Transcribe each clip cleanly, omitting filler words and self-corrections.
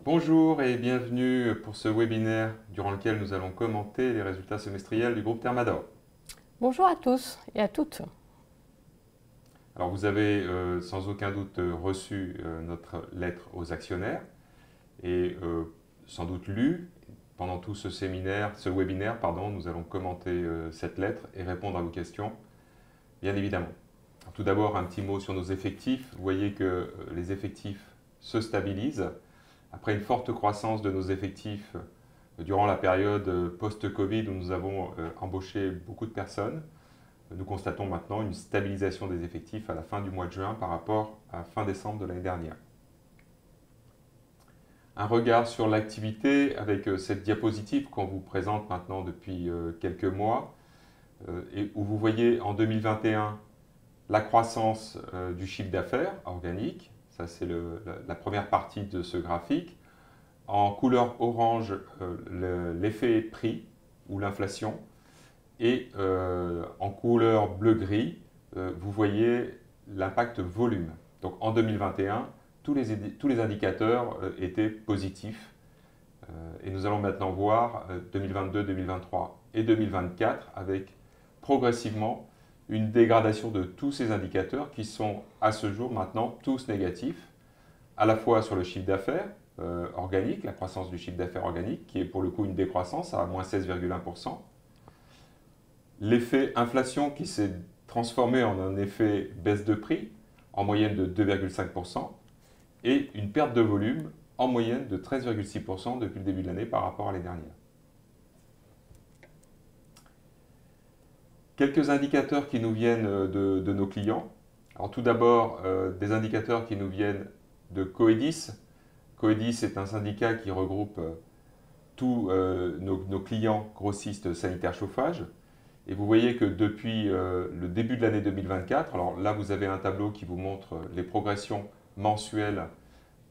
Bonjour et bienvenue pour ce webinaire durant lequel nous allons commenter les résultats semestriels du groupe Thermador. Bonjour à tous et à toutes. Alors vous avez sans aucun doute reçu notre lettre aux actionnaires et sans doute lu pendant tout ce webinaire, nous allons commenter cette lettre et répondre à vos questions, bien évidemment. Alors, tout d'abord, un petit mot sur nos effectifs. Vous voyez que les effectifs se stabilisent. Après une forte croissance de nos effectifs durant la période post-Covid où nous avons embauché beaucoup de personnes, nous constatons maintenant une stabilisation des effectifs à la fin du mois de juin par rapport à fin décembre de l'année dernière. Un regard sur l'activité avec cette diapositive qu'on vous présente maintenant depuis quelques mois et où vous voyez en 2021 la croissance du chiffre d'affaires organique. Ça, c'est la première partie de ce graphique. En couleur orange, l'effet prix ou l'inflation. Et en couleur bleu-gris, vous voyez l'impact volume. Donc en 2021, tous les indicateurs étaient positifs. Et nous allons maintenant voir 2022, 2023 et 2024 avec progressivement une dégradation de tous ces indicateurs qui sont à ce jour maintenant tous négatifs, à la fois sur le chiffre d'affaires organique, la croissance du chiffre d'affaires organique, qui est pour le coup une décroissance à moins 16,1%, l'effet inflation qui s'est transformé en un effet baisse de prix, en moyenne de 2,5%, et une perte de volume en moyenne de 13,6% depuis le début de l'année par rapport à l'année dernière. Quelques indicateurs qui nous viennent de nos clients. Alors tout d'abord, des indicateurs qui nous viennent de Coedis. Coedis est un syndicat qui regroupe tous nos clients grossistes sanitaires chauffage. Et vous voyez que depuis le début de l'année 2024, alors là vous avez un tableau qui vous montre les progressions mensuelles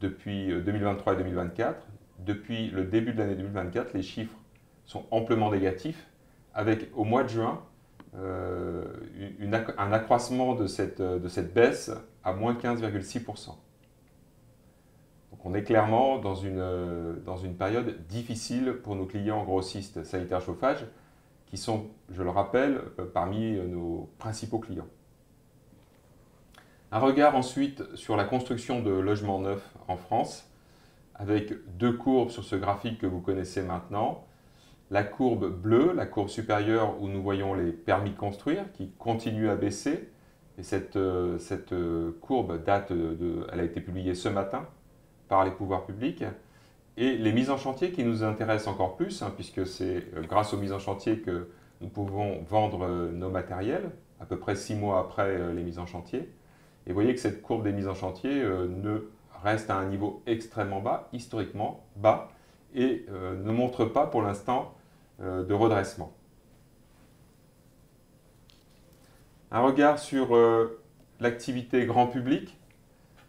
depuis 2023 et 2024. Depuis le début de l'année 2024, les chiffres sont amplement négatifs, avec au mois de juin un accroissement de cette baisse à moins 15,6%. Donc on est clairement dans une période difficile pour nos clients grossistes sanitaires chauffage, qui sont, je le rappelle, parmi nos principaux clients. Un regard ensuite sur la construction de logements neufs en France, avec deux courbes sur ce graphique que vous connaissez maintenant. La courbe bleue, la courbe supérieure où nous voyons les permis de construire qui continuent à baisser. Et cette courbe elle a été publiée ce matin par les pouvoirs publics. Et les mises en chantier qui nous intéressent encore plus, puisque c'est grâce aux mises en chantier que nous pouvons vendre nos matériels, à peu près 6 mois après les mises en chantier. Et vous voyez que cette courbe des mises en chantier reste à un niveau extrêmement bas, historiquement bas, et ne montre pas pour l'instant de redressement. Un regard sur l'activité grand public.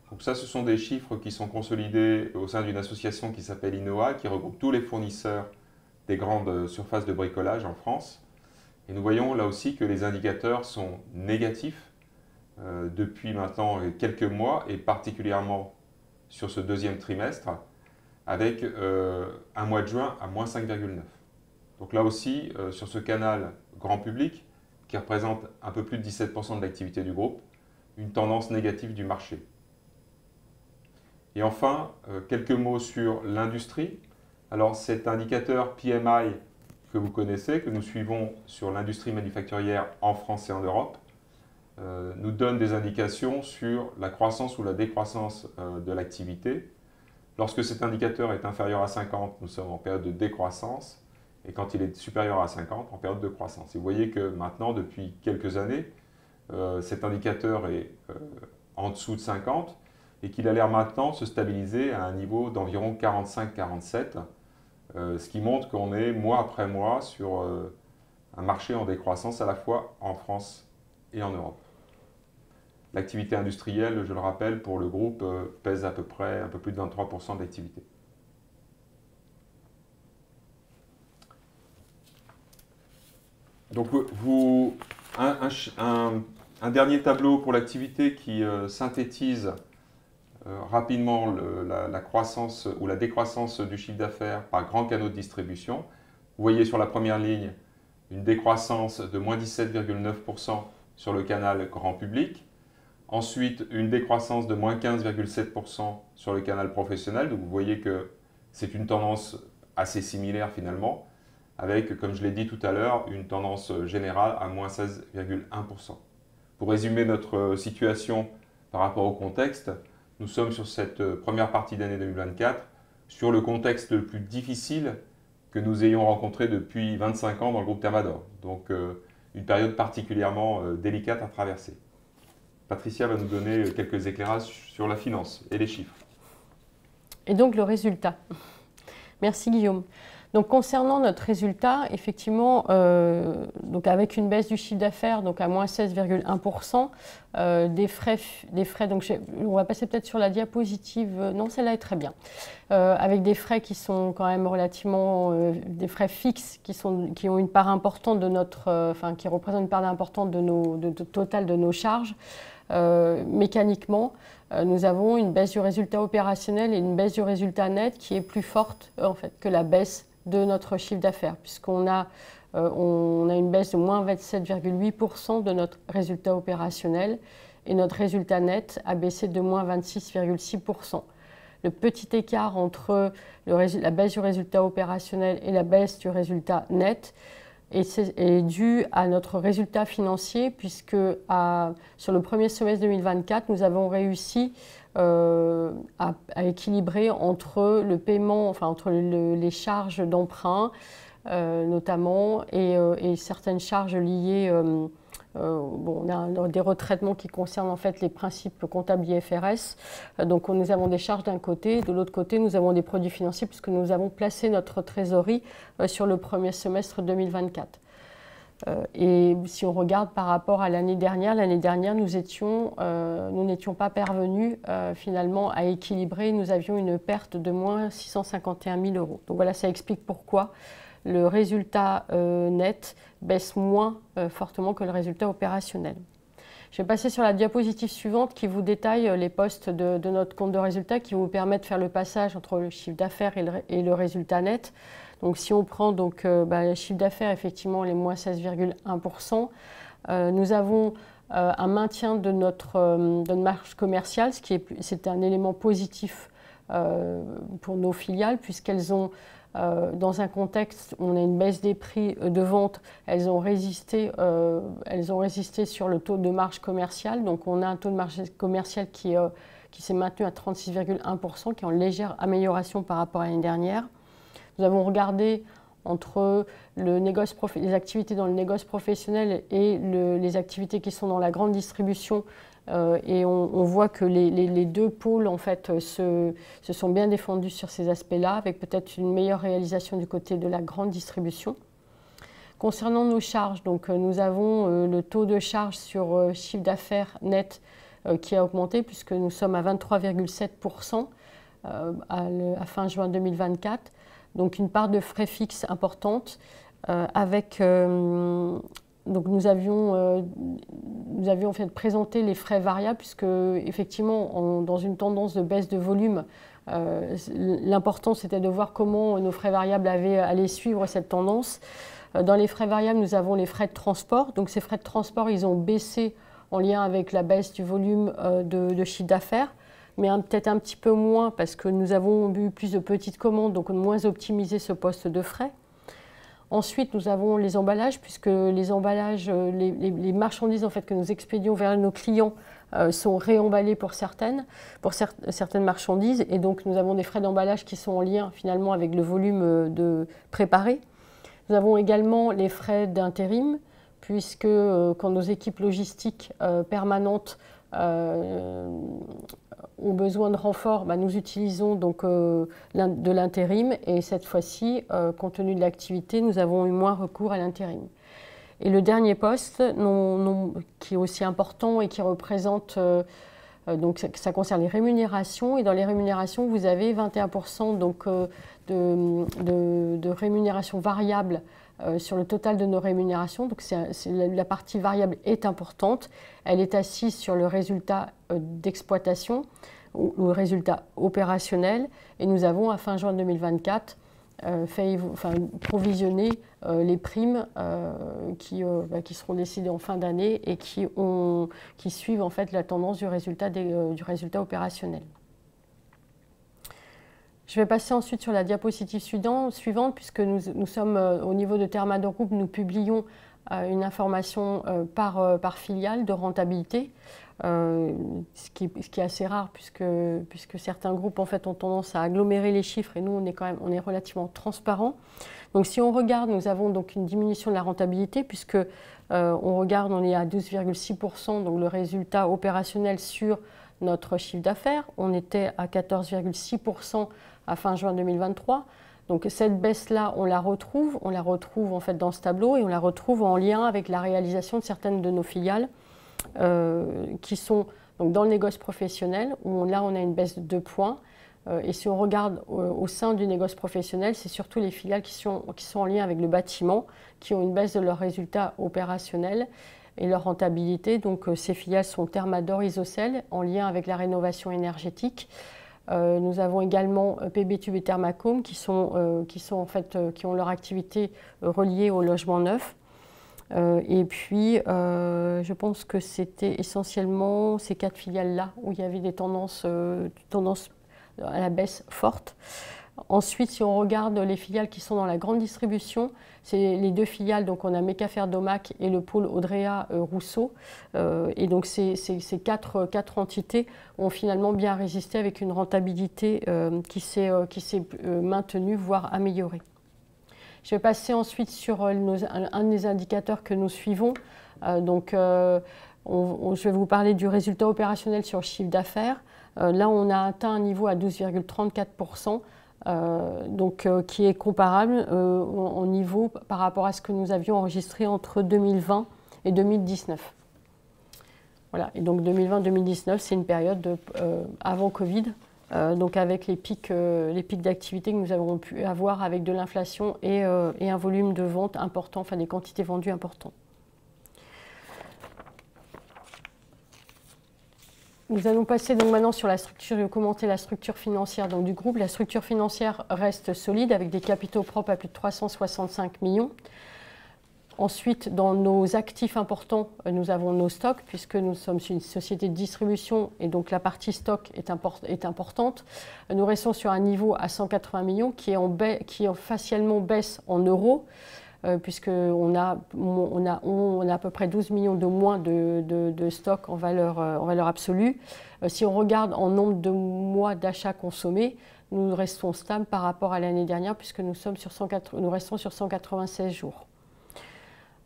Donc ça, ce sont des chiffres qui sont consolidés au sein d'une association qui s'appelle INOA, qui regroupe tous les fournisseurs des grandes surfaces de bricolage en France. Et nous voyons là aussi que les indicateurs sont négatifs depuis maintenant quelques mois, et particulièrement sur ce deuxième trimestre, avec un mois de juin à moins 5,9. Donc là aussi, sur ce canal grand public, qui représente un peu plus de 17% de l'activité du groupe, une tendance négative du marché. Et enfin, quelques mots sur l'industrie. Alors cet indicateur PMI que vous connaissez, que nous suivons sur l'industrie manufacturière en France et en Europe, nous donne des indications sur la croissance ou la décroissance de l'activité. Lorsque cet indicateur est inférieur à 50, nous sommes en période de décroissance, et quand il est supérieur à 50, en période de croissance. Et vous voyez que maintenant, depuis quelques années, cet indicateur est en dessous de 50, et qu'il a l'air maintenant se stabiliser à un niveau d'environ 45-47, ce qui montre qu'on est mois après mois sur un marché en décroissance à la fois en France et en Europe. L'activité industrielle, je le rappelle, pour le groupe pèse à peu près un peu plus de 23% de l'activité. Donc un dernier tableau pour l'activité qui synthétise rapidement la croissance ou la décroissance du chiffre d'affaires par grands canaux de distribution. Vous voyez sur la première ligne une décroissance de moins 17,9% sur le canal grand public. Ensuite, une décroissance de moins 15,7% sur le canal professionnel. Donc vous voyez que c'est une tendance assez similaire finalement, avec, comme je l'ai dit tout à l'heure, une tendance générale à moins 16,1%. Pour résumer notre situation par rapport au contexte, nous sommes sur cette première partie d'année 2024, sur le contexte le plus difficile que nous ayons rencontré depuis 25 ans dans le groupe Thermador. Donc une période particulièrement délicate à traverser. Patricia va nous donner quelques éclairages sur la finance et les chiffres. Et donc le résultat. Merci Guillaume. Donc concernant notre résultat, effectivement, donc avec une baisse du chiffre d'affaires, donc à moins 16,1%, des frais, donc on va passer peut-être sur la diapositive, non celle-là est très bien, avec des frais qui sont quand même relativement, des frais fixes qui ont une part importante de notre, qui représentent une part importante de total de nos charges. Mécaniquement, nous avons une baisse du résultat opérationnel et une baisse du résultat net qui est plus forte en fait que la baisse de notre chiffre d'affaires, puisqu'on a, une baisse de moins 27,8% de notre résultat opérationnel et notre résultat net a baissé de moins 26,6%. Le petit écart entre la baisse du résultat opérationnel et la baisse du résultat net est dû à notre résultat financier, puisque sur le premier semestre 2024, nous avons réussi à équilibrer entre le paiement, entre les charges d'emprunt notamment et certaines charges liées. On a des retraitements qui concernent en fait les principes comptables IFRS. Donc nous avons des charges d'un côté, de l'autre côté nous avons des produits financiers puisque nous avons placé notre trésorerie sur le premier semestre 2024. Et si on regarde par rapport à l'année dernière, nous n'étions pas parvenus finalement à équilibrer. Nous avions une perte de moins 651 000 euros. Donc voilà, ça explique pourquoi le résultat net baisse moins fortement que le résultat opérationnel. Je vais passer sur la diapositive suivante qui vous détaille les postes de notre compte de résultat qui vous permet de faire le passage entre le chiffre d'affaires et le résultat net. Donc si on prend le chiffre d'affaires, effectivement, les moins 16,1%, nous avons un maintien de notre marge commerciale, c'est un élément positif pour nos filiales puisqu'elles ont dans un contexte où on a une baisse des prix de vente, elles ont résisté sur le taux de marge commerciale. Donc on a un taux de marge commerciale qui s'est maintenu à 36,1%, qui est en légère amélioration par rapport à l'année dernière. Nous avons regardé entre les activités dans le négoce professionnel et les activités qui sont dans la grande distribution. Et on voit que les deux pôles en fait, se sont bien défendus sur ces aspects-là, avec peut-être une meilleure réalisation du côté de la grande distribution. Concernant nos charges, donc, nous avons le taux de charge sur chiffre d'affaires net qui a augmenté puisque nous sommes à 23,7% à fin juin 2024. Donc une part de frais fixes importante donc nous avions en fait présenté les frais variables puisque effectivement dans une tendance de baisse de volume, l'important c'était de voir comment nos frais variables allaient suivre cette tendance. Dans les frais variables, nous avons les frais de transport. Donc ces frais de transport, ils ont baissé en lien avec la baisse du volume de chiffre d'affaires, mais peut-être un petit peu moins parce que nous avons eu plus de petites commandes, donc on a moins optimisé ce poste de frais. Ensuite, nous avons les emballages, puisque les emballages, les marchandises en fait, que nous expédions vers nos clients sont réemballées pour certaines marchandises. Et donc, nous avons des frais d'emballage qui sont en lien finalement avec le volume de préparé. Nous avons également les frais d'intérim, puisque quand nos équipes logistiques permanentes ont besoin de renfort, nous utilisons donc de l'intérim et cette fois-ci, compte tenu de l'activité, nous avons eu moins recours à l'intérim. Et le dernier poste qui est aussi important et qui représente, donc ça concerne les rémunérations et dans les rémunérations, vous avez 21% donc, de rémunération variable sur le total de nos rémunérations. Donc la partie variable est importante. Elle est assise sur le résultat d'exploitation. le résultat opérationnel. Et nous avons, à fin juin 2024, provisionné les primes qui seront décidées en fin d'année et qui suivent en fait la tendance du résultat opérationnel. Je vais passer ensuite sur la diapositive suivante, puisque nous sommes au niveau de Thermador Group, nous publions une information par filiale de rentabilité, ce qui est assez rare puisque certains groupes en fait ont tendance à agglomérer les chiffres et nous on est relativement transparent. Donc si on regarde, nous avons donc une diminution de la rentabilité puisque on regarde, on est à 12,6%, donc le résultat opérationnel sur notre chiffre d'affaires. On était à 14,6% à fin juin 2023. Donc cette baisse-là, on la retrouve en fait dans ce tableau et on la retrouve en lien avec la réalisation de certaines de nos filiales qui sont donc dans le négoce professionnel, où là on a une baisse de 2 points. Et si on regarde au sein du négoce professionnel, c'est surtout les filiales qui sont en lien avec le bâtiment, qui ont une baisse de leurs résultats opérationnels et leur rentabilité. Donc ces filiales sont Thermador, Isocel, en lien avec la rénovation énergétique. Nous avons également PB Tube et Thermacome qui ont leur activité reliée au logement neuf. Et puis, je pense que c'était essentiellement ces 4 filiales-là où il y avait des tendances à la baisse forte. Ensuite, si on regarde les filiales qui sont dans la grande distribution, c'est les 2 filiales, donc on a Mecafer Domac et le pôle Audrea Rousseau. Et donc ces 4 entités ont finalement bien résisté avec une rentabilité qui s'est maintenue, voire améliorée. Je vais passer ensuite sur un des indicateurs que nous suivons. Je vais vous parler du résultat opérationnel sur le chiffre d'affaires. Là, on a atteint un niveau à 12,34%. Qui est comparable au niveau par rapport à ce que nous avions enregistré entre 2020 et 2019. Voilà, et donc 2020-2019, c'est une période avant Covid, donc avec les pics d'activité que nous avons pu avoir avec de l'inflation et un volume de vente important, enfin des quantités vendues importantes. Nous allons passer donc maintenant sur la structure et commenter la structure financière du groupe. La structure financière reste solide avec des capitaux propres à plus de 365 millions. Ensuite, dans nos actifs importants, nous avons nos stocks puisque nous sommes une société de distribution et donc la partie stock est importante. Nous restons sur un niveau à 180 millions qui facialement baisse en euros. Puisqu'on a à peu près 12 millions de moins de stock en valeur absolue. Si on regarde en nombre de mois d'achats consommés, nous restons stables par rapport à l'année dernière puisque nous restons sur 196 jours.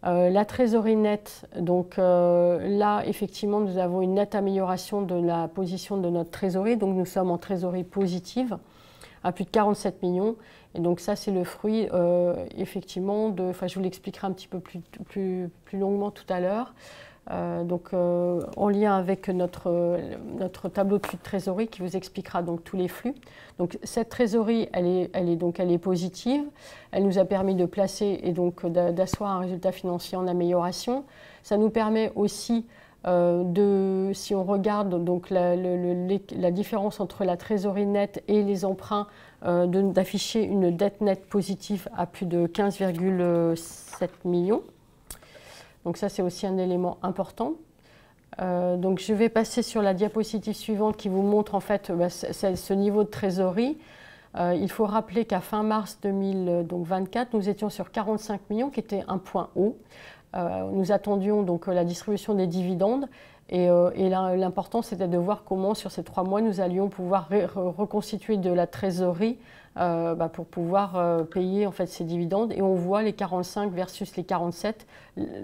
La trésorerie nette, donc là effectivement nous avons une nette amélioration de la position de notre trésorerie, donc nous sommes en trésorerie positive à plus de 47 millions. Et donc ça, c'est le fruit, effectivement, je vous l'expliquerai un petit peu plus longuement tout à l'heure. En lien avec notre tableau de flux de trésorerie qui vous expliquera donc tous les flux. Donc cette trésorerie, elle est positive. Elle nous a permis de placer et donc d'asseoir un résultat financier en amélioration. Ça nous permet aussi si on regarde donc la différence entre la trésorerie nette et les emprunts, d'afficher une dette nette positive à plus de 15,7 millions. Donc ça, c'est aussi un élément important. Donc je vais passer sur la diapositive suivante qui vous montre en fait ce niveau de trésorerie. Il faut rappeler qu'à fin mars 2024, nous étions sur 45 millions, qui était un point haut. Nous attendions donc la distribution des dividendes et l'important c'était de voir comment sur ces 3 mois nous allions pouvoir reconstituer de la trésorerie pour pouvoir payer en fait ces dividendes, et on voit les 45 versus les 47.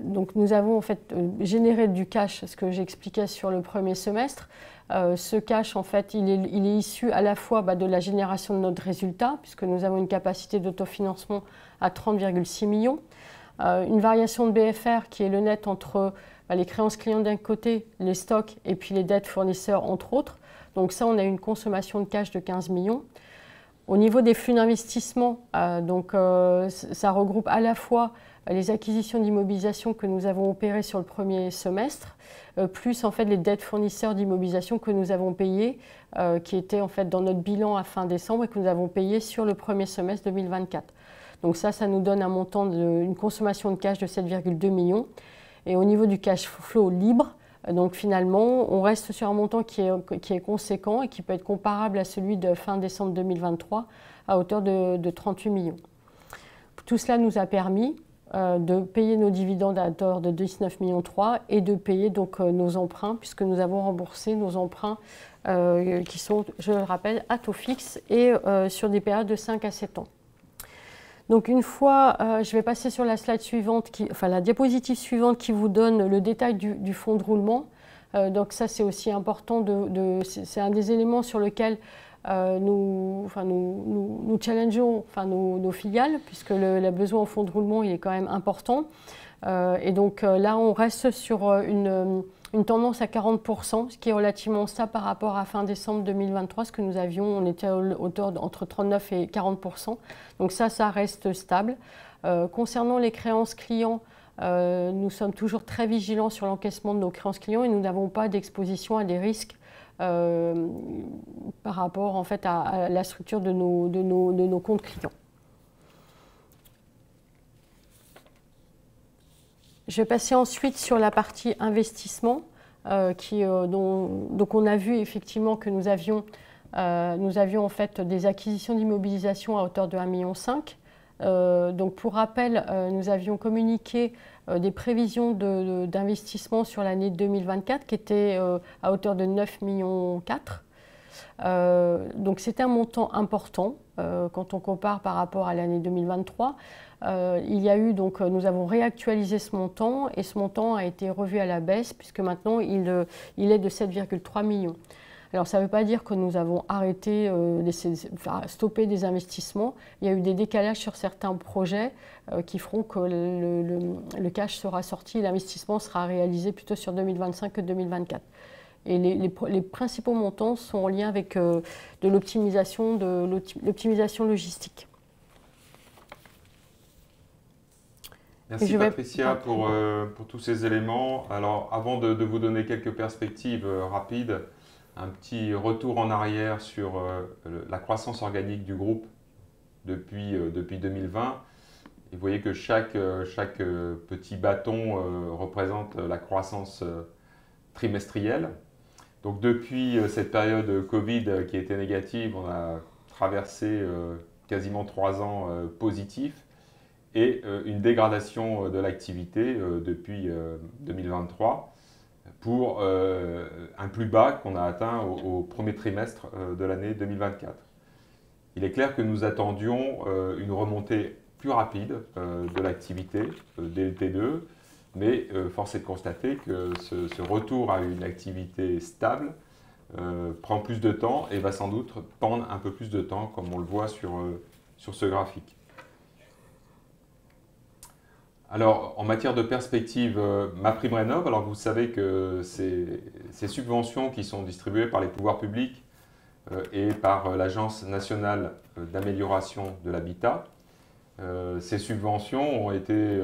Donc nous avons en fait généré du cash, ce que j'expliquais sur le premier semestre. Ce cash en fait il est issu à la fois de la génération de notre résultat puisque nous avons une capacité d'autofinancement à 30,6 millions. Une variation de BFR qui est le net entre les créances clients d'un côté, les stocks et puis les dettes fournisseurs entre autres. Donc ça, on a une consommation de cash de 15 millions. Au niveau des flux d'investissement, ça regroupe à la fois les acquisitions d'immobilisation que nous avons opérées sur le premier semestre, plus en fait les dettes fournisseurs d'immobilisation que nous avons payées, qui étaient en fait dans notre bilan à fin décembre et que nous avons payées sur le premier semestre 2024. Donc ça nous donne un montant une consommation de cash de 7,2 millions. Et au niveau du cash flow libre, donc finalement, on reste sur un montant qui est conséquent et qui peut être comparable à celui de fin décembre 2023 à hauteur de 38 millions. Tout cela nous a permis de payer nos dividendes à hauteur de 19,3 millions et de payer donc nos emprunts, puisque nous avons remboursé nos emprunts qui sont, je le rappelle, à taux fixe et sur des périodes de 5 à 7 ans. Donc une fois, je vais passer sur la slide suivante, la diapositive suivante qui vous donne le détail du fonds de roulement. Donc ça c'est aussi important, c'est un des éléments sur lequel nous challengeons nos filiales, puisque le besoin en fonds de roulement il est quand même important. Et donc là on reste sur une tendance à 40%, ce qui est relativement stable par rapport à fin décembre 2023, ce que nous avions, on était à hauteur entre 39 et 40%. Donc ça reste stable. Concernant les créances clients, nous sommes toujours très vigilants sur l'encaissement de nos créances clients et nous n'avons pas d'exposition à des risques par rapport en fait à la structure de nos comptes clients. Je vais passer ensuite sur la partie investissement, donc on a vu effectivement que nous avions en fait des acquisitions d'immobilisation à hauteur de 1,5 million. Donc pour rappel, nous avions communiqué des prévisions d'investissement sur l'année 2024 qui étaient à hauteur de 9,4 millions. Donc c'est un montant important quand on compare par rapport à l'année 2023. Il y a eu donc, nous avons réactualisé ce montant et ce montant a été revu à la baisse puisque maintenant il est de 7,3 millions. Alors ça ne veut pas dire que nous avons arrêté, stoppé des investissements. Il y a eu des décalages sur certains projets qui feront que le cash sera sorti et l'investissement sera réalisé plutôt sur 2025 que 2024. Et les principaux montants sont en lien avec de l'optimisation logistique. Merci Patricia pour tous ces éléments. Alors avant de vous donner quelques perspectives rapides, un petit retour en arrière sur la croissance organique du groupe depuis 2020. Et vous voyez que chaque petit bâton représente la croissance trimestrielle. Donc depuis cette période Covid qui était négative, on a traversé quasiment 3 ans positifs et une dégradation de l'activité depuis 2023 pour un plus bas qu'on a atteint au premier trimestre de l'année 2024. Il est clair que nous attendions une remontée plus rapide de l'activité dès le T2, mais force est de constater que ce retour à une activité stable prend plus de temps et va sans doute prendre un peu plus de temps, comme on le voit sur ce graphique. Alors, en matière de perspective, MaPrimeRénov', alors vous savez que ces subventions qui sont distribuées par les pouvoirs publics et par l'Agence nationale d'amélioration de l'habitat, ces subventions ont été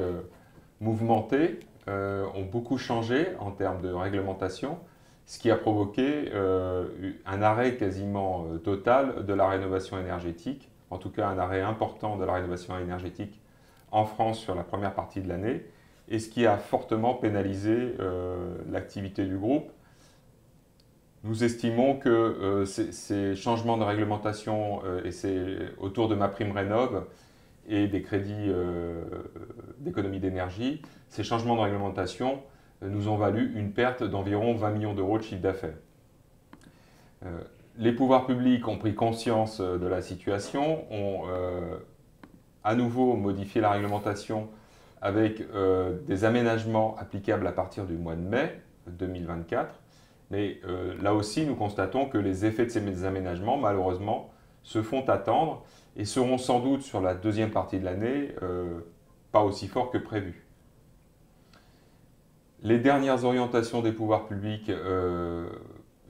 mouvementées, ont beaucoup changé en termes de réglementation, ce qui a provoqué un arrêt quasiment total de la rénovation énergétique, en tout cas un arrêt important de la rénovation énergétique en France sur la première partie de l'année, et ce qui a fortement pénalisé l'activité du groupe. Nous estimons que ces changements de réglementation autour de MaPrimeRénov' et des crédits d'économie d'énergie, ces changements de réglementation nous ont valu une perte d'environ 20 millions d'euros de chiffre d'affaires. Les pouvoirs publics ont pris conscience de la situation, ont à nouveau modifié la réglementation avec des aménagements applicables à partir du mois de mai 2024. Mais là aussi, nous constatons que les effets de ces aménagements, malheureusement, se font attendre et seront sans doute sur la deuxième partie de l'année pas aussi forts que prévu. Les dernières orientations des pouvoirs publics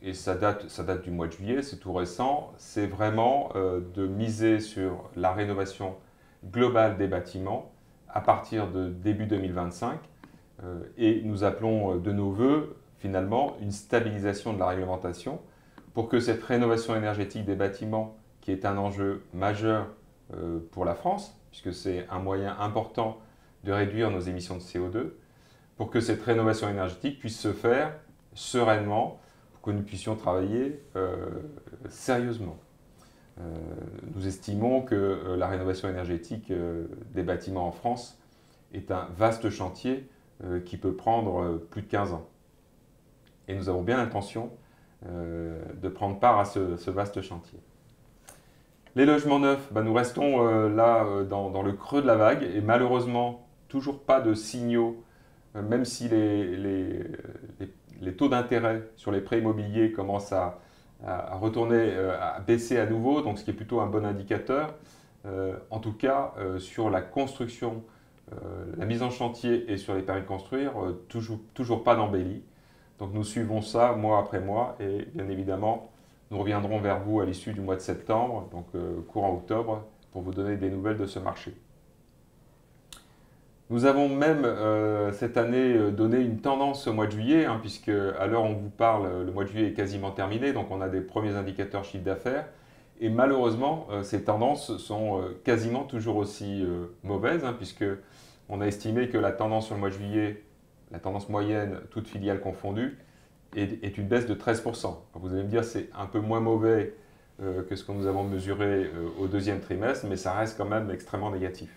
et ça date du mois de juillet, c'est tout récent, c'est vraiment de miser sur la rénovation globale des bâtiments à partir de début 2025. Et nous appelons de nos voeux, finalement, une stabilisation de la réglementation pour que cette rénovation énergétique des bâtiments, qui est un enjeu majeur pour la France, puisque c'est un moyen important de réduire nos émissions de CO2, pour que cette rénovation énergétique puisse se faire sereinement, pour que nous puissions travailler sérieusement. Nous estimons que la rénovation énergétique des bâtiments en France est un vaste chantier qui peut prendre plus de 15 ans. Et nous avons bien l'intention de prendre part à ce vaste chantier. Les logements neufs, nous restons là dans le creux de la vague et malheureusement, toujours pas de signaux, même si les taux d'intérêt sur les prêts immobiliers commencent à retourner, à baisser à nouveau, donc ce qui est plutôt un bon indicateur. En tout cas, sur la construction, la mise en chantier et sur les permis de construire, toujours pas d'embellie. Donc nous suivons ça mois après mois et bien évidemment, nous reviendrons vers vous à l'issue du mois de septembre, donc courant octobre, pour vous donner des nouvelles de ce marché. Nous avons même cette année donné une tendance au mois de juillet, puisque à l'heure où on vous parle, le mois de juillet est quasiment terminé, donc on a des premiers indicateurs chiffre d'affaires. Et malheureusement, ces tendances sont quasiment toujours aussi mauvaises, puisque on a estimé que la tendance sur le mois de juillet, la tendance moyenne, toute filiale confondue, est une baisse de 13%. Vous allez me dire c'est un peu moins mauvais que ce que nous avons mesuré au deuxième trimestre, mais ça reste quand même extrêmement négatif.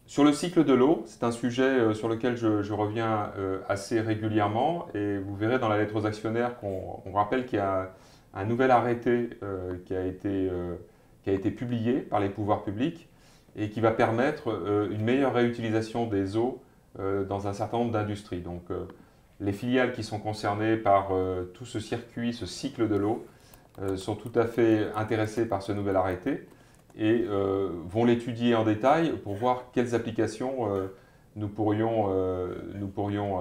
Sur le cycle de l'eau, c'est un sujet sur lequel je reviens assez régulièrement et vous verrez dans la lettre aux actionnaires qu'on rappelle qu'il y a un nouvel arrêté qui a été publié par les pouvoirs publics et qui va permettre une meilleure réutilisation des eaux dans un certain nombre d'industries. Donc les filiales qui sont concernées par tout ce circuit, ce cycle de l'eau, sont tout à fait intéressées par ce nouvel arrêté et vont l'étudier en détail pour voir quelles applications nous pourrions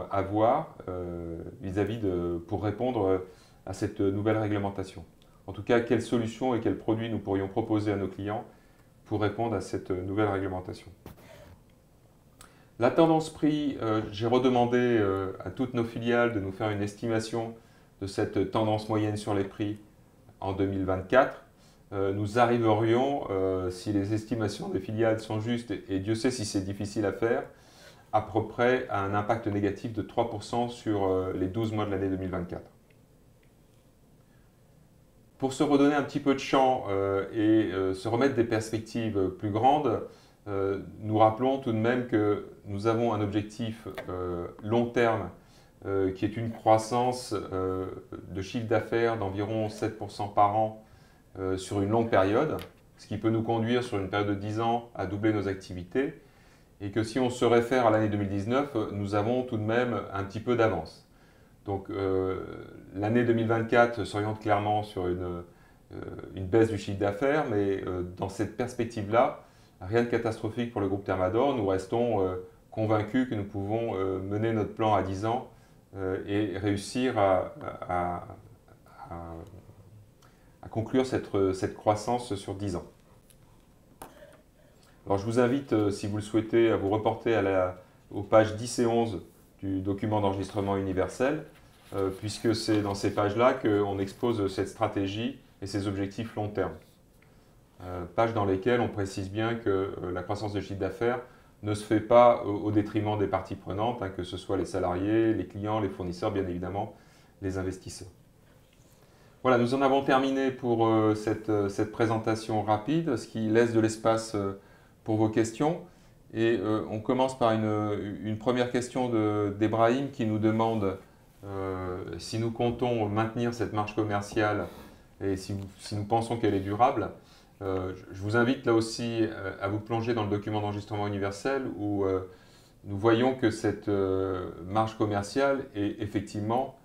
avoir pour répondre à cette nouvelle réglementation. En tout cas, quelles solutions et quels produits nous pourrions proposer à nos clients pour répondre à cette nouvelle réglementation. La tendance prix, j'ai redemandé à toutes nos filiales de nous faire une estimation de cette tendance moyenne sur les prix en 2024. Nous arriverions, si les estimations des filiales sont justes, et Dieu sait si c'est difficile à faire, à peu près à un impact négatif de 3% sur les 12 mois de l'année 2024. Pour se redonner un petit peu de champ et se remettre des perspectives plus grandes, nous rappelons tout de même que nous avons un objectif long terme qui est une croissance de chiffre d'affaires d'environ 7% par an sur une longue période, ce qui peut nous conduire sur une période de 10 ans à doubler nos activités et que si on se réfère à l'année 2019, nous avons tout de même un petit peu d'avance. Donc l'année 2024 s'oriente clairement sur une baisse du chiffre d'affaires, mais dans cette perspective-là, rien de catastrophique pour le groupe Thermador. Nous restons convaincus que nous pouvons mener notre plan à 10 ans et réussir à conclure cette croissance sur 10 ans. Alors je vous invite, si vous le souhaitez, à vous reporter aux pages 10 et 11 du document d'enregistrement universel, puisque c'est dans ces pages-là qu'on expose cette stratégie et ses objectifs long terme. Pages dans lesquelles on précise bien que la croissance de chiffre d'affaires ne se fait pas au détriment des parties prenantes, que ce soit les salariés, les clients, les fournisseurs, bien évidemment, les investisseurs. Voilà, nous en avons terminé pour cette présentation rapide, ce qui laisse de l'espace pour vos questions. Et on commence par une première question d'Ebrahim qui nous demande si nous comptons maintenir cette marge commerciale et si nous pensons qu'elle est durable. Je vous invite là aussi à vous plonger dans le document d'enregistrement universel où nous voyons que cette marge commerciale est effectivement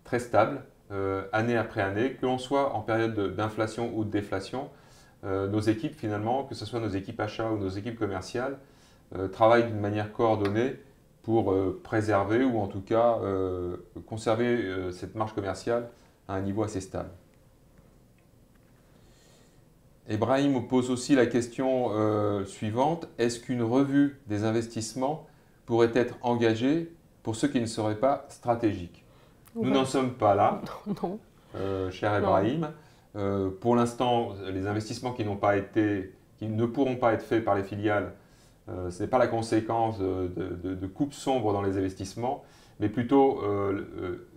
très stable année après année, que l'on soit en période d'inflation ou de déflation. Nos équipes finalement, que ce soit nos équipes achats ou nos équipes commerciales, travaillent d'une manière coordonnée pour préserver ou en tout cas conserver cette marge commerciale à un niveau assez stable. Ibrahim pose aussi la question suivante. Est-ce qu'une revue des investissements pourrait être engagée pour ceux qui ne seraient pas stratégiques? Nous n'en sommes pas là, Non. Cher Ibrahim. Pour l'instant, les investissements qui ne pourront pas être faits par les filiales, ce n'est pas la conséquence de coupes sombres dans les investissements, mais plutôt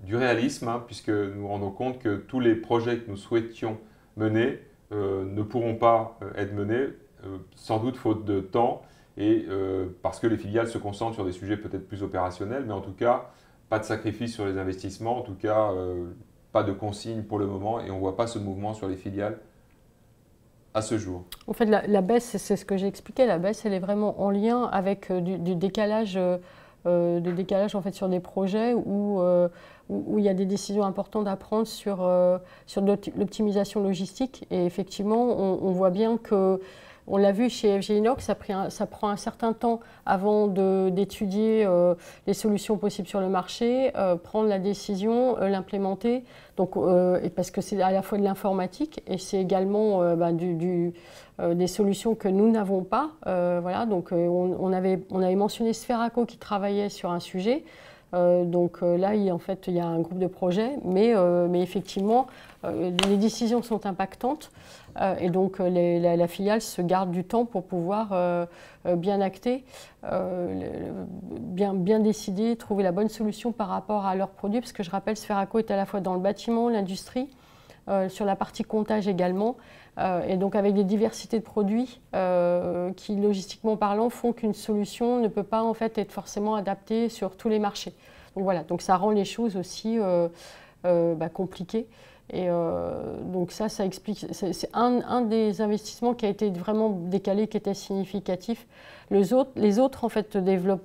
du réalisme, hein, puisque nous nous rendons compte que tous les projets que nous souhaitions mener ne pourront pas être menés, sans doute faute de temps, et parce que les filiales se concentrent sur des sujets peut-être plus opérationnels, mais en tout cas, pas de sacrifice sur les investissements, en tout cas, pas de consigne pour le moment, et on ne voit pas ce mouvement sur les filiales à ce jour. En fait, la baisse, c'est ce que j'ai expliqué, la baisse, elle est vraiment en lien avec du décalage, en fait, sur des projets où il y a des décisions importantes à prendre sur l'optimisation logistique. Et effectivement, on voit bien que, on l'a vu chez FG Inox, ça prend un certain temps avant d'étudier les solutions possibles sur le marché, prendre la décision, l'implémenter. Donc, parce que c'est à la fois de l'informatique et c'est également des solutions que nous n'avons pas. Voilà, donc on avait mentionné Sferaco qui travaillait sur un sujet. Là, en fait, il y a un groupe de projets, mais effectivement, les décisions sont impactantes et donc la filiale se garde du temps pour pouvoir bien acter, bien décider, trouver la bonne solution par rapport à leurs produits, parce que je rappelle, Sferaco est à la fois dans le bâtiment, l'industrie, sur la partie comptage également, et donc avec des diversités de produits qui, logistiquement parlant, font qu'une solution ne peut pas en fait être forcément adaptée sur tous les marchés. Donc voilà, donc ça rend les choses aussi compliquées. Et donc ça explique, c'est un des investissements qui a été vraiment décalé, qui était significatif. Les autres en fait,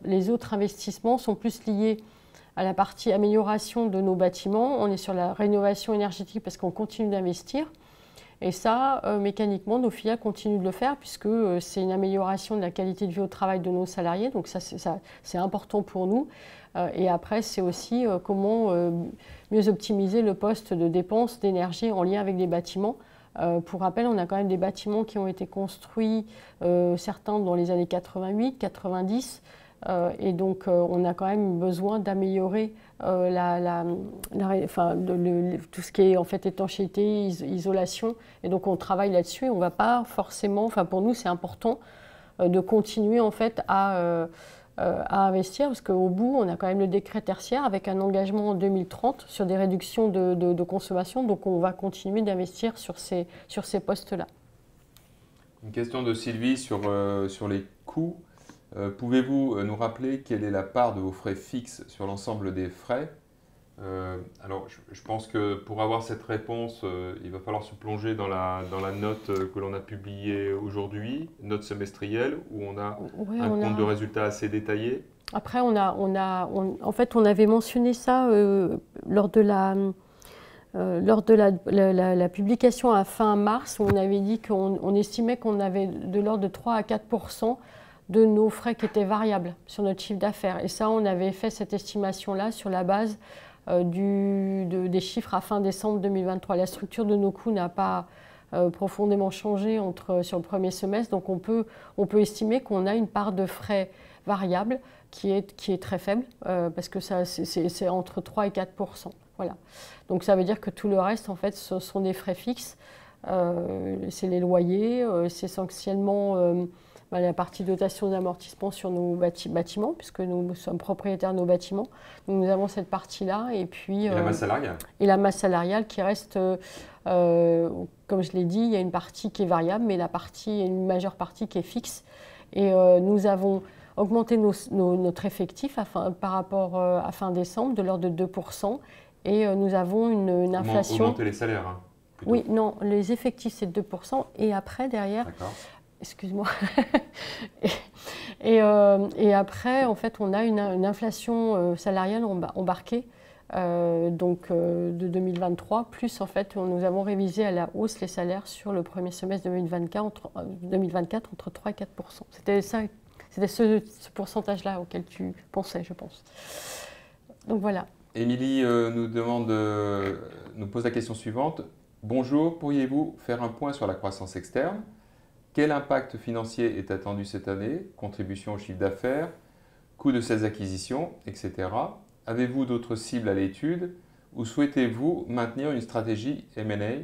les autres investissements sont plus liés à la partie amélioration de nos bâtiments. On est sur la rénovation énergétique parce qu'on continue d'investir. Et ça, mécaniquement, nos filiales continuent de le faire puisque c'est une amélioration de la qualité de vie au travail de nos salariés. Donc ça, c'est important pour nous. Et après, c'est aussi comment mieux optimiser le poste de dépenses d'énergie en lien avec des bâtiments. Pour rappel, on a quand même des bâtiments qui ont été construits, certains dans les années 88, 90. Et donc, on a quand même besoin d'améliorer tout ce qui est en fait étanchéité, isolation. Et donc, on travaille là-dessus. Et on ne va pas forcément, enfin pour nous, c'est important de continuer en fait à investir, parce qu'au bout, on a quand même le décret tertiaire avec un engagement en 2030 sur des réductions de consommation. Donc, on va continuer d'investir sur ces postes-là. Une question de Sylvie sur les coûts. Pouvez-vous nous rappeler quelle est la part de vos frais fixes sur l'ensemble des frais? Alors, je pense que pour avoir cette réponse, il va falloir se plonger dans la note que l'on a publiée aujourd'hui, note semestrielle, où on a un compte de résultats assez détaillé. Après, en fait, on avait mentionné ça lors de la publication à fin mars, où on avait dit qu'on estimait qu'on avait de l'ordre de 3 à 4% de nos frais qui étaient variables sur notre chiffre d'affaires. Et ça, on avait fait cette estimation-là sur la base des chiffres à fin décembre 2023. La structure de nos coûts n'a pas profondément changé sur le premier semestre, donc on peut estimer qu'on a une part de frais variables qui est très faible, parce que c'est entre 3 et 4%. Voilà. Donc ça veut dire que tout le reste, en fait, ce sont des frais fixes. C'est les loyers, c'est essentiellement la partie dotation d'amortissement sur nos bâtiments, puisque nous sommes propriétaires de nos bâtiments. Donc nous avons cette partie-là. Et puis la masse salariale. Et la masse salariale qui reste, comme je l'ai dit, il y a une partie qui est variable, mais une majeure partie qui est fixe. Et nous avons augmenté notre effectif par rapport à fin décembre de l'ordre de 2%. Et nous avons une inflation… Augmenter les salaires, hein, plutôt. Oui, non, les effectifs c'est 2%. Et après, derrière… D'accord. Excuse-moi. et après, en fait, on a une inflation salariale embarquée de 2023. Plus, en fait, nous avons révisé à la hausse les salaires sur le premier semestre 2024 entre 3 et 4%. C'était ce pourcentage-là auquel tu pensais, je pense. Donc voilà. Émilie nous pose la question suivante. Bonjour, pourriez-vous faire un point sur la croissance externe? Quel impact financier est attendu cette année? Contribution au chiffre d'affaires, coût de ces acquisitions, etc. Avez-vous d'autres cibles à l'étude ou souhaitez-vous maintenir une stratégie M&A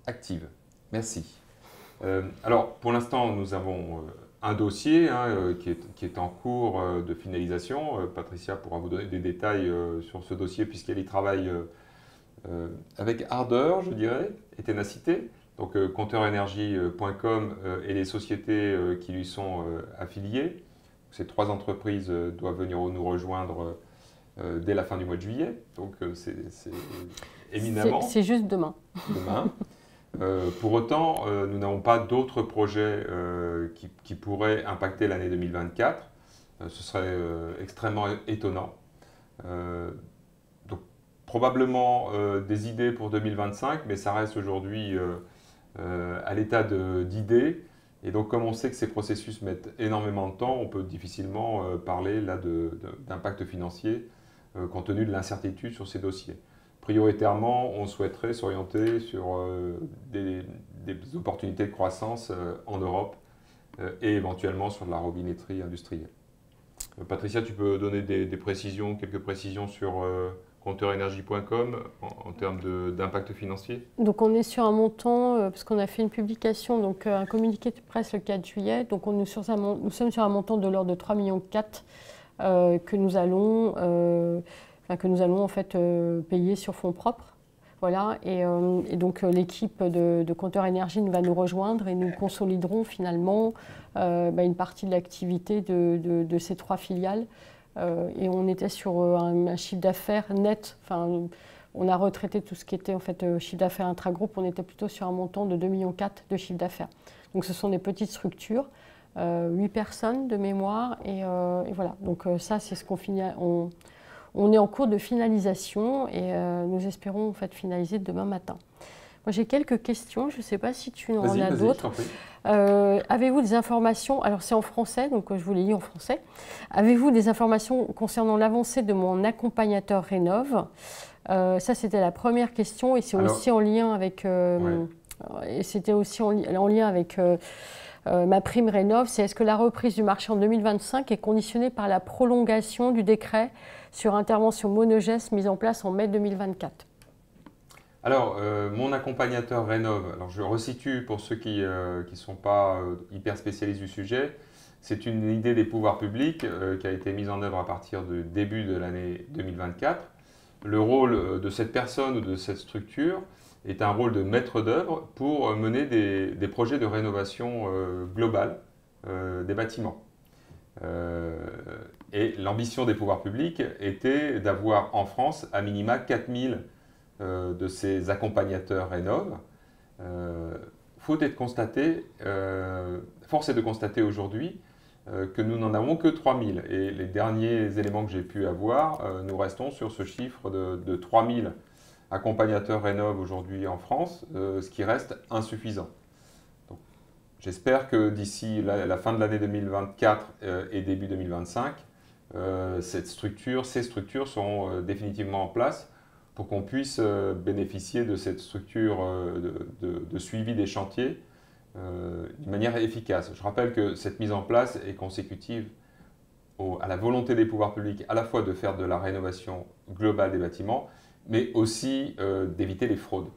active? Merci. Alors, pour l'instant, nous avons un dossier qui est en cours de finalisation. Patricia pourra vous donner des détails sur ce dossier puisqu'elle y travaille avec ardeur, je dirais, et ténacité. Donc, compteurenergie.com et les sociétés qui lui sont affiliées. Ces 3 entreprises doivent venir nous rejoindre dès la fin du mois de juillet. Donc, c'est éminemment. C'est juste demain. Demain. Pour autant, nous n'avons pas d'autres projets qui pourraient impacter l'année 2024. Ce serait extrêmement étonnant. Donc, probablement des idées pour 2025, mais ça reste aujourd'hui à l'état d'idées. Et donc, comme on sait que ces processus mettent énormément de temps, on peut difficilement parler là d'impact financier compte tenu de l'incertitude sur ces dossiers. Prioritairement, on souhaiterait s'orienter sur des opportunités de croissance en Europe et éventuellement sur de la robinetterie industrielle. Patricia, tu peux donner quelques précisions sur compteurenergie.com en termes d'impact financier? Donc on est sur un montant, parce qu'on a fait une publication, donc un communiqué de presse le 4 juillet, donc nous sommes sur un montant de l'ordre de 3,4 millions que nous allons en fait payer sur fonds propres. Voilà, et donc l'équipe de Compteur Énergie va nous rejoindre et nous consoliderons finalement une partie de l'activité de ces 3 filiales. Et on était sur un chiffre d'affaires net, enfin on a retraité tout ce qui était en fait chiffre d'affaires intragroupe, on était plutôt sur un montant de 2,4 millions de chiffre d'affaires. Donc ce sont des petites structures, 8 personnes de mémoire, et voilà. Donc ça c'est ce qu'on finit. On est en cours de finalisation et nous espérons en fait finaliser demain matin. Moi j'ai quelques questions, je ne sais pas si tu en as d'autres. Avez-vous des informations, alors c'est en français, donc je vous les lis en français. Avez-vous des informations concernant l'avancée de mon accompagnateur Rénov'? Ça c'était la première question et c'est aussi en lien avec, ma prime Rénov', c'est est-ce que la reprise du marché en 2025 est conditionnée par la prolongation du décret sur intervention monogeste mise en place en mai 2024? Alors, mon accompagnateur Rénov', alors je resitue pour ceux qui ne sont pas hyper spécialistes du sujet, c'est une idée des pouvoirs publics qui a été mise en œuvre à partir du début de l'année 2024. Le rôle de cette personne ou de cette structure est un rôle de maître d'œuvre pour mener des projets de rénovation globale des bâtiments. Et l'ambition des pouvoirs publics était d'avoir en France à minima 4000 de ces accompagnateurs Rénov'. Force est de constater aujourd'hui que nous n'en avons que 3000. Et les derniers éléments que j'ai pu avoir, nous restons sur ce chiffre de 3000 accompagnateurs Rénov' aujourd'hui en France, ce qui reste insuffisant. J'espère que d'ici la fin de l'année 2024 et début 2025, ces structures seront définitivement en place pour qu'on puisse bénéficier de cette structure de suivi des chantiers d'une manière efficace. Je rappelle que cette mise en place est consécutive à la volonté des pouvoirs publics à la fois de faire de la rénovation globale des bâtiments, mais aussi d'éviter les fraudes.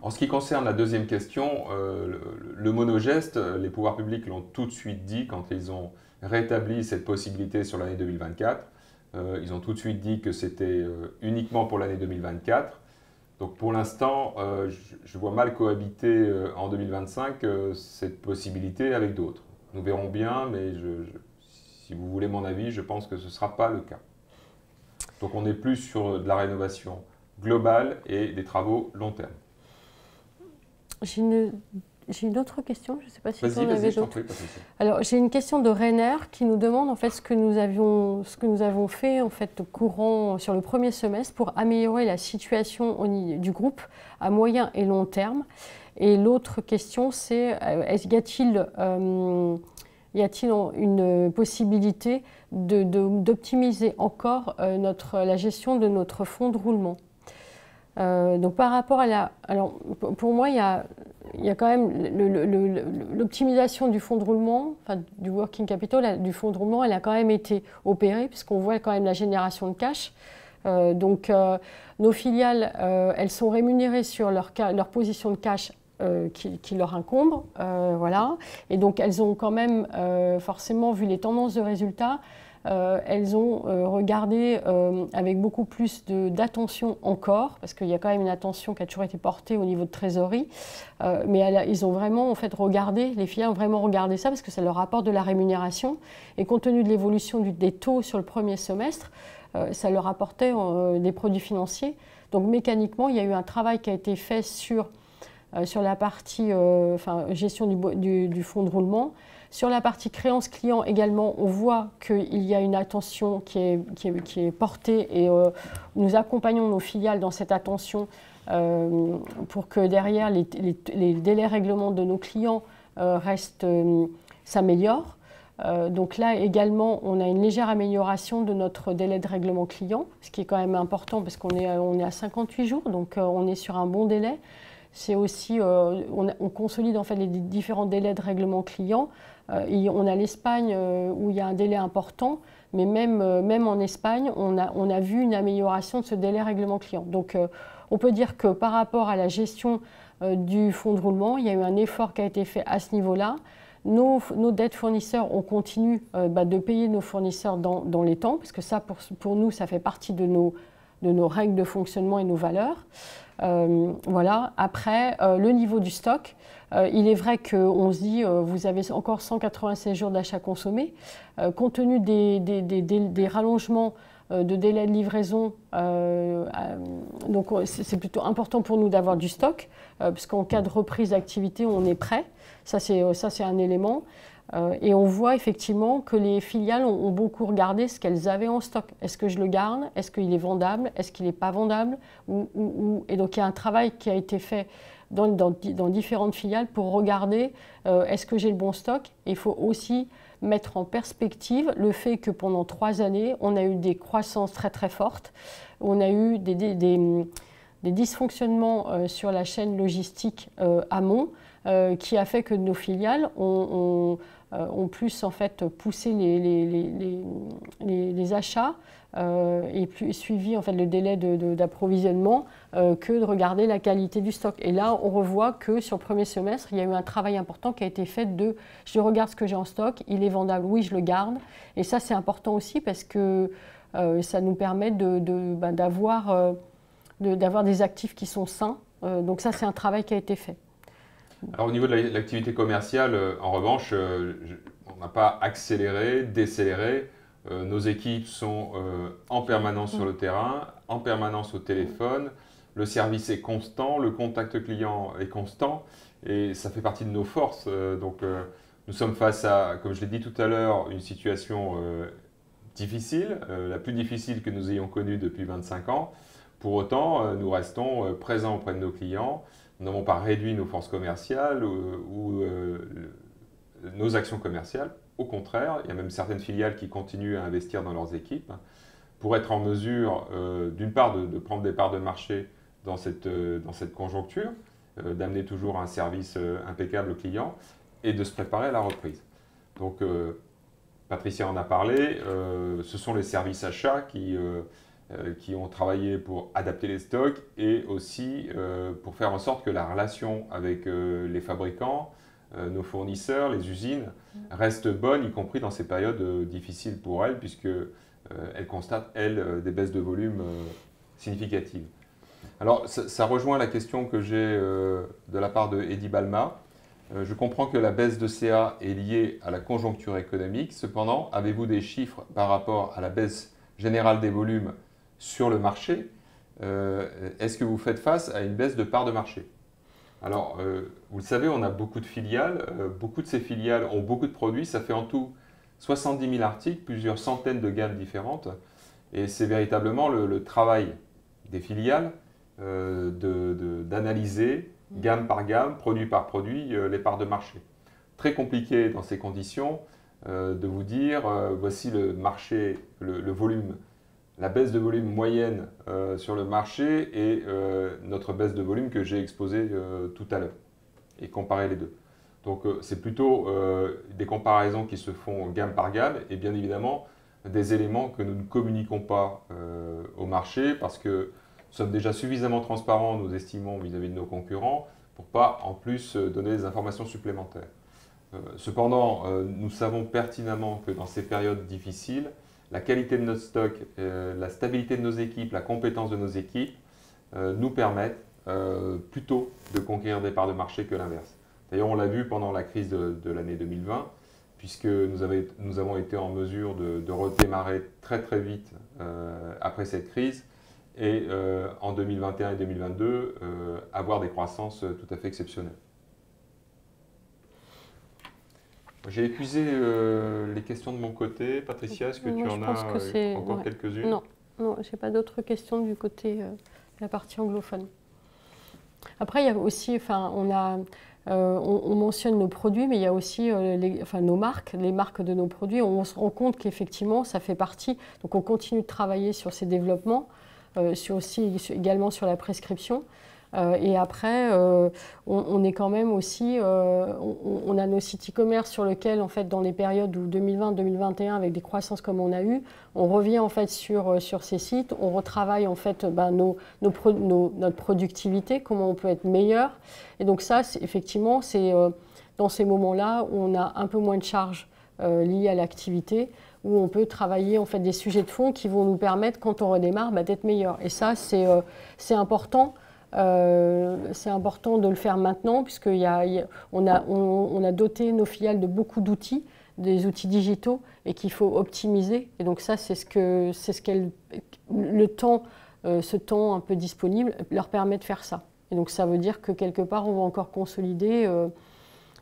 En ce qui concerne la deuxième question, le monogeste, les pouvoirs publics l'ont tout de suite dit quand ils ont rétabli cette possibilité sur l'année 2024. Ils ont tout de suite dit que c'était uniquement pour l'année 2024. Donc pour l'instant, je vois mal cohabiter en 2025 cette possibilité avec d'autres. Nous verrons bien, mais si vous voulez mon avis, je pense que ce ne sera pas le cas. Donc on est plus sur de la rénovation globale et des travaux long terme. J'ai j'ai une autre question, je ne sais pas si vous en Vas-y, avez je t'en d'autres. prie, Patricia. Alors, j'ai une question de Rainer qui nous demande en fait ce que nous avons fait en fait courant sur le premier semestre pour améliorer la situation du groupe à moyen et long terme. Et l'autre question, c'est y a-t-il une possibilité d'optimiser encore la gestion de notre fonds de roulement? Donc par rapport à alors pour moi, il y a quand même l'optimisation du fonds de roulement, enfin du working capital, du fonds de roulement, elle a quand même été opérée puisqu'on voit quand même la génération de cash. Nos filiales, elles sont rémunérées sur leur position de cash qui leur incombe, voilà. Et donc elles ont quand même forcément vu les tendances de résultats. Elles ont regardé avec beaucoup plus d'attention encore, parce qu'il y a quand même une attention qui a toujours été portée au niveau de trésorerie, mais ils ont vraiment en fait regardé, les filiales ont vraiment regardé ça parce que ça leur apporte de la rémunération, et compte tenu de l'évolution des taux sur le premier semestre, ça leur apportait des produits financiers. Donc mécaniquement, il y a eu un travail qui a été fait sur la partie gestion du fonds de roulement. Sur la partie créance client également, on voit qu'il y a une attention qui est portée et nous accompagnons nos filiales dans cette attention pour que derrière les délais règlement de nos clients s'améliorent. Donc là également, on a une légère amélioration de notre délai de règlement client, ce qui est quand même important parce qu'on est à 58 jours, donc on est sur un bon délai. C'est aussi, on consolide en fait les différents délais de règlement client. On a l'Espagne où il y a un délai important, mais même en Espagne, on a vu une amélioration de ce délai règlement client. Donc on peut dire que par rapport à la gestion du fonds de roulement, il y a eu un effort qui a été fait à ce niveau-là. Nos dettes fournisseurs, on continue de payer nos fournisseurs dans les temps, parce que ça, pour nous, ça fait partie de nos règles de fonctionnement et nos valeurs. Voilà. Après, le niveau du stock, il est vrai qu'on se dit vous avez encore 196 jours d'achat consommés. Compte tenu des rallongements de délai de livraison, donc c'est plutôt important pour nous d'avoir du stock, puisqu'en cas de reprise d'activité, on est prêt. Ça, c'est un élément. Et on voit effectivement que les filiales ont beaucoup regardé ce qu'elles avaient en stock. Est-ce que je le garde? Est-ce qu'il est vendable? Est-ce qu'il n'est pas vendable? Et donc il y a un travail qui a été fait dans différentes filiales pour regarder est-ce que j'ai le bon stock? Il faut aussi mettre en perspective le fait que pendant 3 années, on a eu des croissances très très fortes. On a eu des dysfonctionnements sur la chaîne logistique amont qui a fait que nos filiales ont plus en fait poussé les achats et plus suivi en fait le délai d'approvisionnement que de regarder la qualité du stock. Et là, on revoit que sur le premier semestre, il y a eu un travail important qui a été fait je regarde ce que j'ai en stock, il est vendable, oui, je le garde. Et ça, c'est important aussi parce que ça nous permet d'avoir des actifs qui sont sains. Donc ça, c'est un travail qui a été fait. Alors au niveau de l'activité commerciale, en revanche, on n'a pas accéléré, décéléré. Nos équipes sont en permanence sur le terrain, en permanence au téléphone. Le service est constant, le contact client est constant et ça fait partie de nos forces. Nous sommes face à, comme je l'ai dit tout à l'heure, une situation difficile, la plus difficile que nous ayons connue depuis 25 ans. Pour autant, nous restons présents auprès de nos clients. Nous n'avons pas réduit nos forces commerciales ou nos actions commerciales. Au contraire, il y a même certaines filiales qui continuent à investir dans leurs équipes pour être en mesure, d'une part, de prendre des parts de marché dans cette conjoncture, d'amener toujours un service impeccable aux clients et de se préparer à la reprise. Donc, Patricia en a parlé, ce sont les services achats qui ont travaillé pour adapter les stocks et aussi pour faire en sorte que la relation avec les fabricants, nos fournisseurs, les usines, reste bonne, y compris dans ces périodes difficiles pour elles, puisqu'elles constatent, elles, des baisses de volume significatives. Alors, ça rejoint la question que j'ai de la part de Eddy Balma. Je comprends que la baisse de CA est liée à la conjoncture économique. Cependant, avez-vous des chiffres par rapport à la baisse générale des volumes sur le marché? Est-ce que vous faites face à une baisse de part de marché? Alors, vous le savez, on a beaucoup de filiales. Beaucoup de ces filiales ont beaucoup de produits. Ça fait en tout 70 000 articles, plusieurs centaines de gammes différentes. Et c'est véritablement le travail des filiales d'analyser gamme par gamme, produit par produit, les parts de marché. Très compliqué dans ces conditions de vous dire voici le marché, le volume, la baisse de volume moyenne sur le marché et notre baisse de volume que j'ai exposée tout à l'heure et comparer les deux. Donc c'est plutôt des comparaisons qui se font gamme par gamme et bien évidemment des éléments que nous ne communiquons pas au marché parce que nous sommes déjà suffisamment transparents, nous estimons, vis-à-vis de nos concurrents pour pas en plus donner des informations supplémentaires. Cependant, nous savons pertinemment que dans ces périodes difficiles, la qualité de notre stock, la stabilité de nos équipes, la compétence de nos équipes nous permettent plutôt de conquérir des parts de marché que l'inverse. D'ailleurs, on l'a vu pendant la crise de l'année 2020, puisque nous avons été en mesure de redémarrer très très vite après cette crise et en 2021 et 2022 avoir des croissances tout à fait exceptionnelles. J'ai épuisé les questions de mon côté. Patricia, est-ce que tu en as encore quelques-unes? Non, non, je n'ai pas d'autres questions du côté de la partie anglophone. Après, il y a aussi, enfin, on mentionne nos produits, mais il y a aussi nos marques, les marques de nos produits. On se rend compte qu'effectivement, ça fait partie. Donc, on continue de travailler sur ces développements, également sur la prescription. Et après, on est quand même aussi, on a nos sites e-commerce sur lesquels, en fait, dans les périodes où 2020-2021, avec des croissances comme on a eu, on revient en fait sur ces sites, on retravaille en fait notre productivité, comment on peut être meilleur. Et donc ça, effectivement, c'est dans ces moments-là où on a un peu moins de charges liées à l'activité, où on peut travailler en fait des sujets de fond qui vont nous permettre, quand on redémarre, d'être meilleur. Et ça, c'est important. C'est important de le faire maintenant puisqu'on a doté nos filiales de beaucoup d'outils, des outils digitaux et qu'il faut optimiser. Et donc ça, c'est ce qu'est le temps, ce temps un peu disponible leur permet de faire ça. Et donc ça veut dire que quelque part, on va encore consolider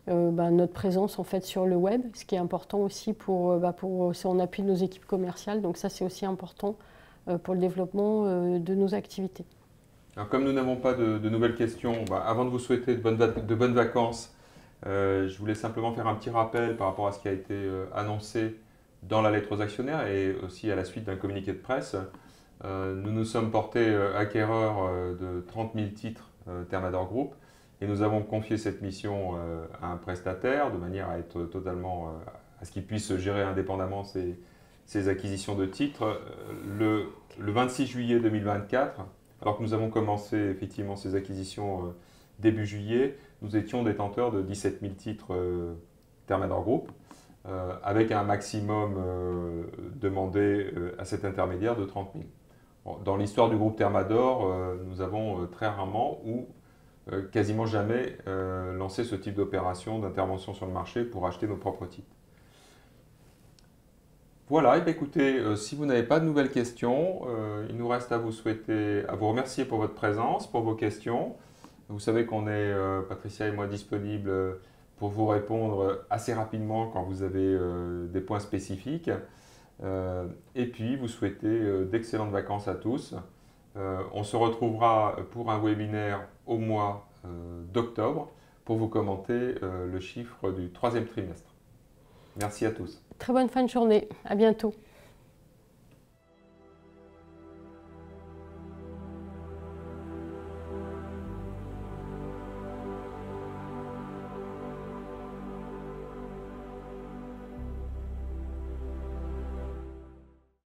notre présence en fait sur le web, ce qui est important aussi c'est en appui de nos équipes commerciales. Donc ça, c'est aussi important pour le développement de nos activités. Alors, comme nous n'avons pas de nouvelles questions, avant de vous souhaiter de bonnes vacances, je voulais simplement faire un petit rappel par rapport à ce qui a été annoncé dans la lettre aux actionnaires et aussi à la suite d'un communiqué de presse. Nous nous sommes portés acquéreurs de 30 000 titres Thermador Group et nous avons confié cette mission à un prestataire de manière à être totalement, à ce qu'il puisse gérer indépendamment ces acquisitions de titres. Le 26 juillet 2024, alors que nous avons commencé effectivement ces acquisitions début juillet, nous étions détenteurs de 17 000 titres Thermador Group, avec un maximum demandé à cet intermédiaire de 30 000. Bon, dans l'histoire du groupe Thermador, nous avons très rarement ou quasiment jamais lancé ce type d'opération d'intervention sur le marché pour acheter nos propres titres. Voilà, et bien écoutez, si vous n'avez pas de nouvelles questions, il nous reste à vous remercier pour votre présence, pour vos questions. Vous savez qu'on est, Patricia et moi, disponibles pour vous répondre assez rapidement quand vous avez des points spécifiques. Et puis, vous souhaitez d'excellentes vacances à tous. On se retrouvera pour un webinaire au mois d'octobre pour vous commenter le chiffre du 3e trimestre. Merci à tous. Très bonne fin de journée. À bientôt.